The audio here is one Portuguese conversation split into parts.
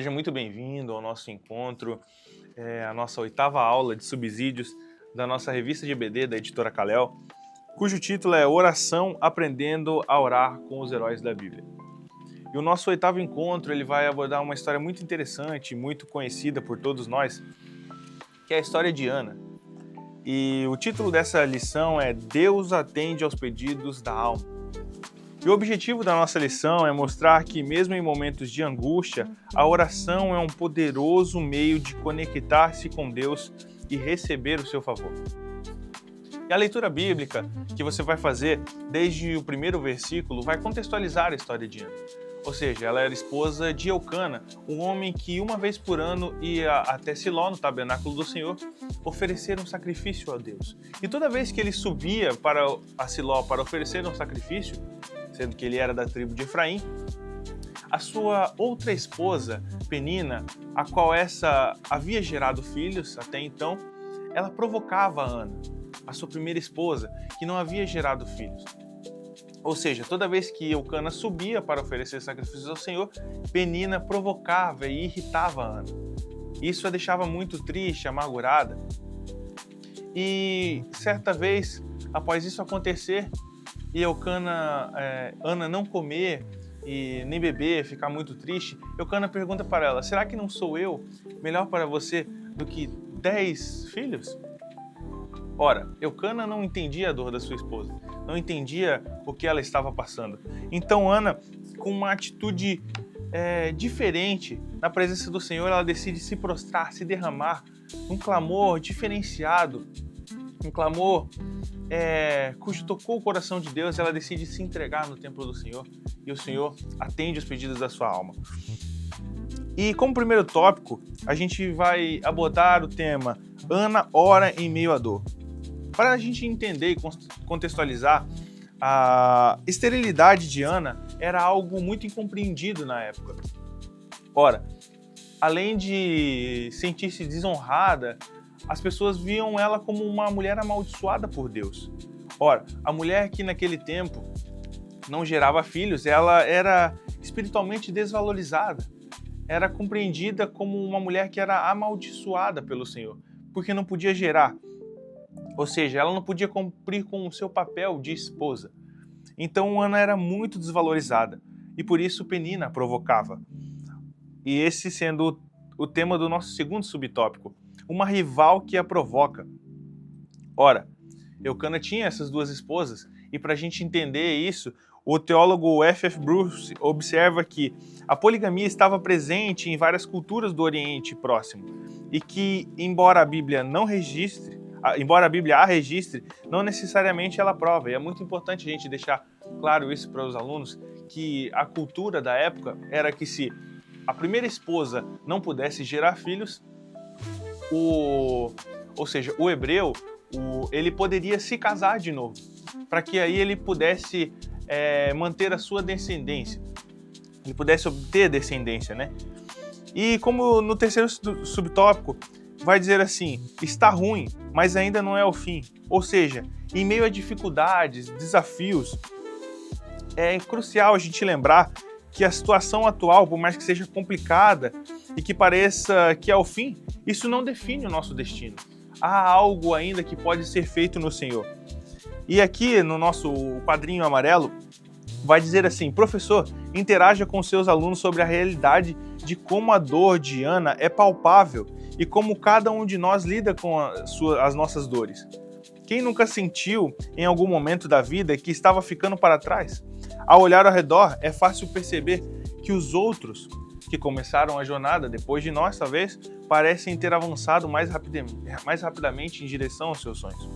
Seja muito bem-vindo ao nosso encontro, a nossa 8ª aula de subsídios da nossa revista de EBD, da editora Kalel, cujo título é Oração Aprendendo a Orar com os Heróis da Bíblia. E o nosso 8º encontro ele vai abordar uma história muito interessante, muito conhecida por todos nós, que é a história de Ana. E o título dessa lição é Deus atende aos pedidos da alma. E o objetivo da nossa lição é mostrar que, mesmo em momentos de angústia, a oração é um poderoso meio de conectar-se com Deus e receber o seu favor. E a leitura bíblica que você vai fazer desde o primeiro versículo vai contextualizar a história de Ana. Ou seja, ela era esposa de Eucana, um homem que uma vez por ano ia até Siló, no tabernáculo do Senhor, oferecer um sacrifício a Deus. E toda vez que ele subia para Siló para oferecer um sacrifício, sendo que ele era da tribo de Efraim, a sua outra esposa, Penina, a qual essa havia gerado filhos até então, ela provocava a Ana, a sua primeira esposa, que não havia gerado filhos. Ou seja, toda vez que Eucana subia para oferecer sacrifícios ao Senhor, Penina provocava e irritava a Ana. Isso a deixava muito triste, amargurada. E certa vez, após isso acontecer, e Ana não comer e nem beber, ficar muito triste, Eucana pergunta para ela, será que não sou eu melhor para você do que 10 filhos? Ora, Eucana não entendia a dor da sua esposa, não entendia o que ela estava passando. Então Ana, com uma atitude diferente, na presença do Senhor, ela decide se prostrar, se derramar, um clamor diferenciado, um clamor cujo tocou o coração de Deus. Ela decide se entregar no templo do Senhor e o Senhor atende os pedidos da sua alma. E como primeiro tópico, a gente vai abordar o tema Ana ora em meio à dor. Para a gente entender e contextualizar, a esterilidade de Ana era algo muito incompreendido na época. Ora, além de sentir-se desonrada, as pessoas viam ela como uma mulher amaldiçoada por Deus. Ora, a mulher que naquele tempo não gerava filhos, ela era espiritualmente desvalorizada. Era compreendida como uma mulher que era amaldiçoada pelo Senhor, porque não podia gerar. Ou seja, ela não podia cumprir com o seu papel de esposa. Então Ana era muito desvalorizada e por isso Penina provocava. E esse sendo o tema do nosso segundo subtópico, uma rival que a provoca. Ora, Eucana tinha essas duas esposas e para a gente entender isso, o teólogo F.F. Bruce observa que a poligamia estava presente em várias culturas do Oriente Próximo e que, embora a Bíblia a registre, não necessariamente ela prova. E é muito importante a gente deixar claro isso para os alunos, que a cultura da época era que se a primeira esposa não pudesse gerar filhos, o hebreu, ele poderia se casar de novo, para que aí ele pudesse manter a sua descendência, ele pudesse obter descendência, né? E como no terceiro subtópico, vai dizer assim, está ruim, mas ainda não é o fim. Ou seja, em meio a dificuldades, desafios, é crucial a gente lembrar que a situação atual, por mais que seja complicada e que pareça que é o fim, isso não define o nosso destino. Há algo ainda que pode ser feito no Senhor. E aqui no nosso quadrinho amarelo, vai dizer assim, professor, interaja com seus alunos sobre a realidade de como a dor de Ana é palpável e como cada um de nós lida com as nossas dores. Quem nunca sentiu, em algum momento da vida, que estava ficando para trás? Ao olhar ao redor, é fácil perceber que os outros, que começaram a jornada depois de nós, talvez, parecem ter avançado mais rapidamente em direção aos seus sonhos.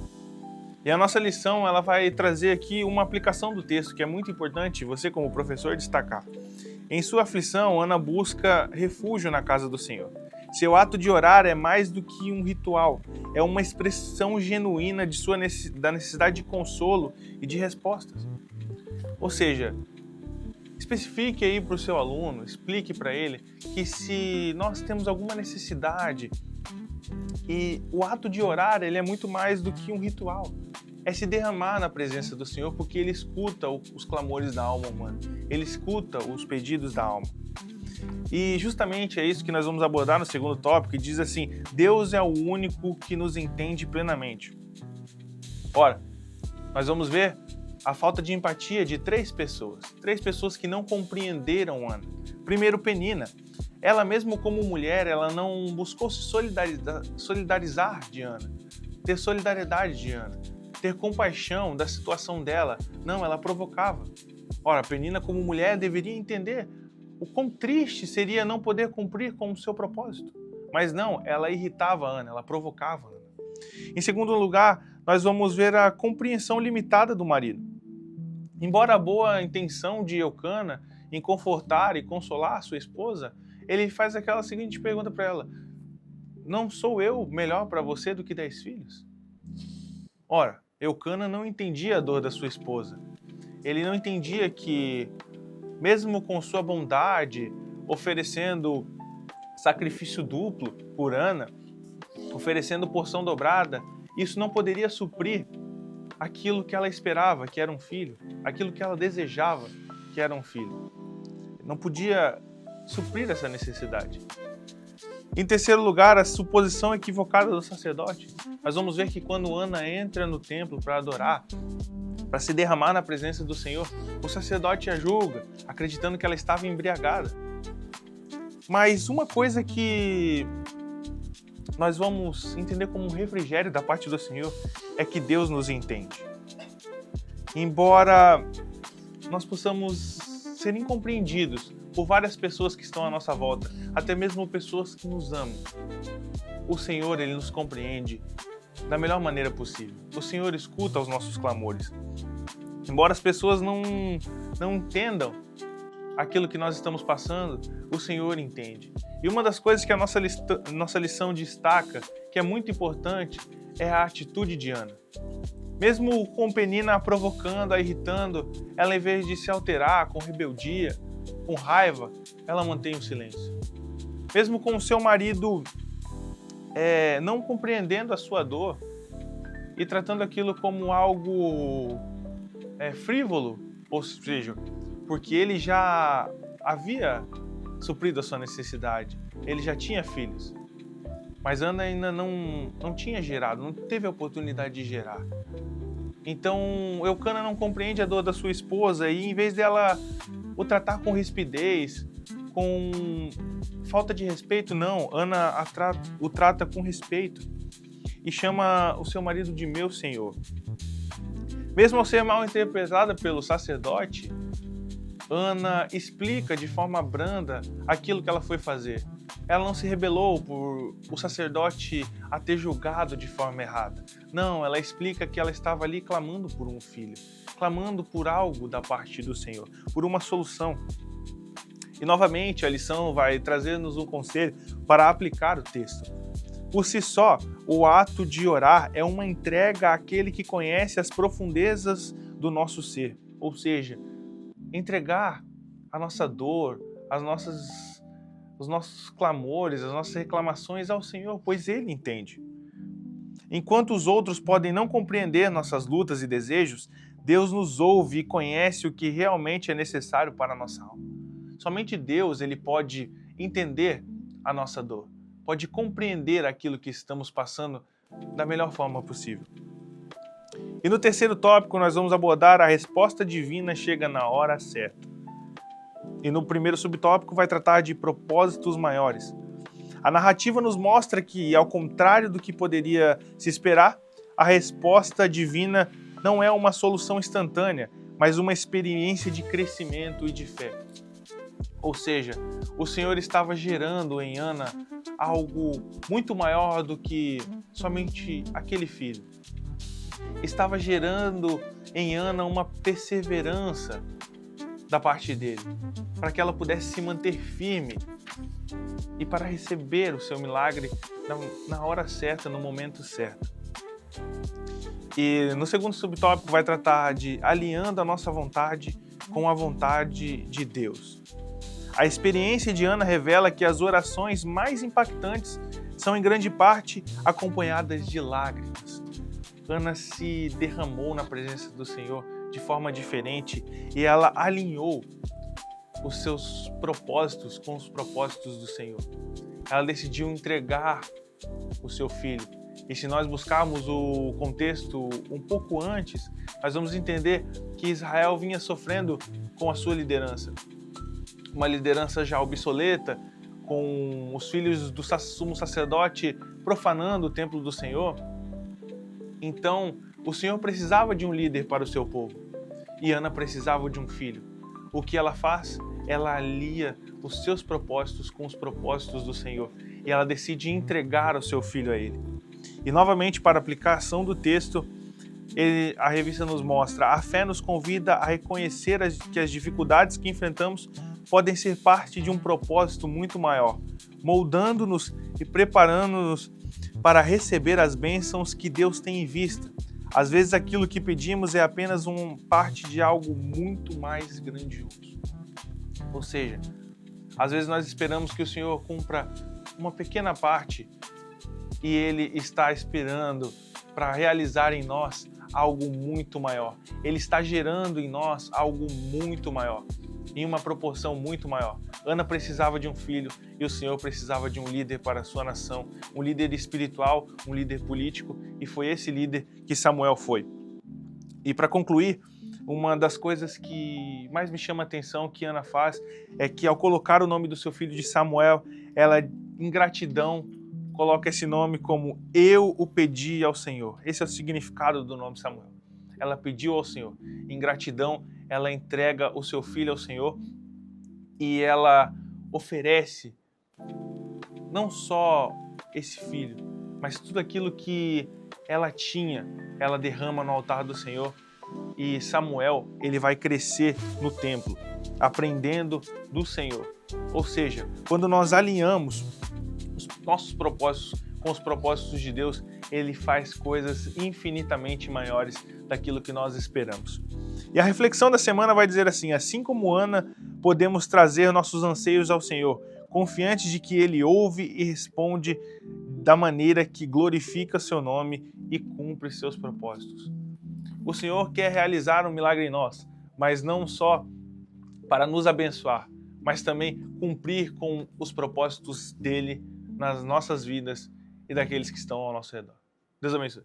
E a nossa lição ela vai trazer aqui uma aplicação do texto, que é muito importante você, como professor, destacar. Em sua aflição, Ana busca refúgio na casa do Senhor. Seu ato de orar é mais do que um ritual, é uma expressão genuína da necessidade de consolo e de respostas. Ou seja, especifique aí para o seu aluno, explique para ele que se nós temos alguma necessidade, e o ato de orar ele é muito mais do que um ritual, é se derramar na presença do Senhor, porque Ele escuta os clamores da alma humana, Ele escuta os pedidos da alma. E justamente é isso que nós vamos abordar no segundo tópico, que diz assim: Deus é o único que nos entende plenamente. Ora, nós vamos ver a falta de empatia de três pessoas que não compreenderam Ana. Primeiro, Penina. Ela mesmo como mulher, ela não buscou se solidarizar de Ana, ter solidariedade de Ana, ter compaixão da situação dela. Não, ela provocava. Ora, Penina como mulher deveria entender o quão triste seria não poder cumprir com o seu propósito. Mas não, ela irritava Ana, ela provocava Ana. Em segundo lugar, nós vamos ver a compreensão limitada do marido. Embora a boa intenção de Eucana em confortar e consolar sua esposa, ele faz aquela seguinte pergunta para ela: não sou eu melhor para você do que 10 filhos? Ora, Eucana não entendia a dor da sua esposa. Ele não entendia que, mesmo com sua bondade, oferecendo sacrifício duplo por Ana, oferecendo porção dobrada, isso não poderia suprir aquilo que ela esperava, que era um filho, aquilo que ela desejava, que era um filho. Não podia suprir essa necessidade. Em terceiro lugar, a suposição equivocada do sacerdote. Nós vamos ver que quando Ana entra no templo para adorar, para se derramar na presença do Senhor, o sacerdote a julga, acreditando que ela estava embriagada. Mas uma coisa que nós vamos entender como um refrigério da parte do Senhor é que Deus nos entende. Embora nós possamos ser incompreendidos por várias pessoas que estão à nossa volta, até mesmo pessoas que nos amam, o Senhor, Ele nos compreende da melhor maneira possível. O Senhor escuta os nossos clamores. Embora as pessoas não entendam aquilo que nós estamos passando, o Senhor entende. E uma das coisas que a nossa lição destaca, que é muito importante, é a atitude de Ana. Mesmo com Penina a provocando, a irritando, ela, em vez de se alterar com rebeldia, com raiva, ela mantém o silêncio. Mesmo com o seu marido não compreendendo a sua dor e tratando aquilo como algo frívolo, ou seja, porque ele já havia suprido a sua necessidade, ele já tinha filhos. Mas Ana ainda não tinha gerado, não teve a oportunidade de gerar. Então, Eucana não compreende a dor da sua esposa e, em vez dela o tratar com rispidez, com falta de respeito, não. Ana o trata com respeito e chama o seu marido de meu senhor. Mesmo ao ser mal interpretada pelo sacerdote, Ana explica de forma branda aquilo que ela foi fazer. Ela não se rebelou por o sacerdote a ter julgado de forma errada. Não, ela explica que ela estava ali clamando por um filho, clamando por algo da parte do Senhor, por uma solução. E novamente a lição vai trazer-nos um conselho para aplicar o texto. Por si só, o ato de orar é uma entrega àquele que conhece as profundezas do nosso ser. Ou seja, entregar a nossa dor, os nossos clamores, as nossas reclamações ao Senhor, pois Ele entende. Enquanto os outros podem não compreender nossas lutas e desejos, Deus nos ouve e conhece o que realmente é necessário para a nossa alma. Somente Deus, Ele pode entender a nossa dor, pode compreender aquilo que estamos passando da melhor forma possível. E no terceiro tópico nós vamos abordar a resposta divina chega na hora certa. E no primeiro subtópico vai tratar de propósitos maiores. A narrativa nos mostra que, ao contrário do que poderia se esperar, a resposta divina não é uma solução instantânea, mas uma experiência de crescimento e de fé. Ou seja, o Senhor estava gerando em Ana algo muito maior do que somente aquele filho. Estava gerando em Ana uma perseverança da parte dele, para que ela pudesse se manter firme e para receber o seu milagre na hora certa, no momento certo. E no segundo subtópico vai tratar de alinhando a nossa vontade com a vontade de Deus. A experiência de Ana revela que as orações mais impactantes são em grande parte acompanhadas de lágrimas. Ana se derramou na presença do Senhor de forma diferente e ela alinhou os seus propósitos com os propósitos do Senhor. Ela decidiu entregar o seu filho. E se nós buscarmos o contexto um pouco antes, nós vamos entender que Israel vinha sofrendo com a sua liderança. Uma liderança já obsoleta, com os filhos do sumo sacerdote profanando o templo do Senhor. Então, o Senhor precisava de um líder para o seu povo. E Ana precisava de um filho. O que ela faz? Ela alia os seus propósitos com os propósitos do Senhor. E ela decide entregar o seu filho a ele. E novamente, para a aplicação do texto, a revista nos mostra: a fé nos convida a reconhecer que as dificuldades que enfrentamos podem ser parte de um propósito muito maior, moldando-nos e preparando-nos para receber as bênçãos que Deus tem em vista. Às vezes aquilo que pedimos é apenas parte de algo muito mais grandioso. Ou seja, às vezes nós esperamos que o Senhor cumpra uma pequena parte e Ele está esperando para realizar em nós algo muito maior. Ele está gerando em nós algo muito maior, em uma proporção muito maior. Ana precisava de um filho e o Senhor precisava de um líder para a sua nação, um líder espiritual, um líder político, e foi esse líder que Samuel foi. E para concluir, uma das coisas que mais me chama a atenção que Ana faz é que, ao colocar o nome do seu filho de Samuel, ela, em gratidão, coloca esse nome como "eu o pedi ao Senhor". Esse é o significado do nome Samuel. Ela pediu ao Senhor. Em gratidão, ela entrega o seu filho ao Senhor e ela oferece não só esse filho, mas tudo aquilo que ela tinha, ela derrama no altar do Senhor. E Samuel, ele vai crescer no templo, aprendendo do Senhor. Ou seja, quando nós alinhamos os nossos propósitos com os propósitos de Deus, Ele faz coisas infinitamente maiores daquilo que nós esperamos. E a reflexão da semana vai dizer assim: assim como Ana, podemos trazer nossos anseios ao Senhor, confiantes de que Ele ouve e responde da maneira que glorifica seu nome e cumpre seus propósitos. O Senhor quer realizar um milagre em nós, mas não só para nos abençoar, mas também cumprir com os propósitos dele nas nossas vidas e daqueles que estão ao nosso redor. Deus abençoe.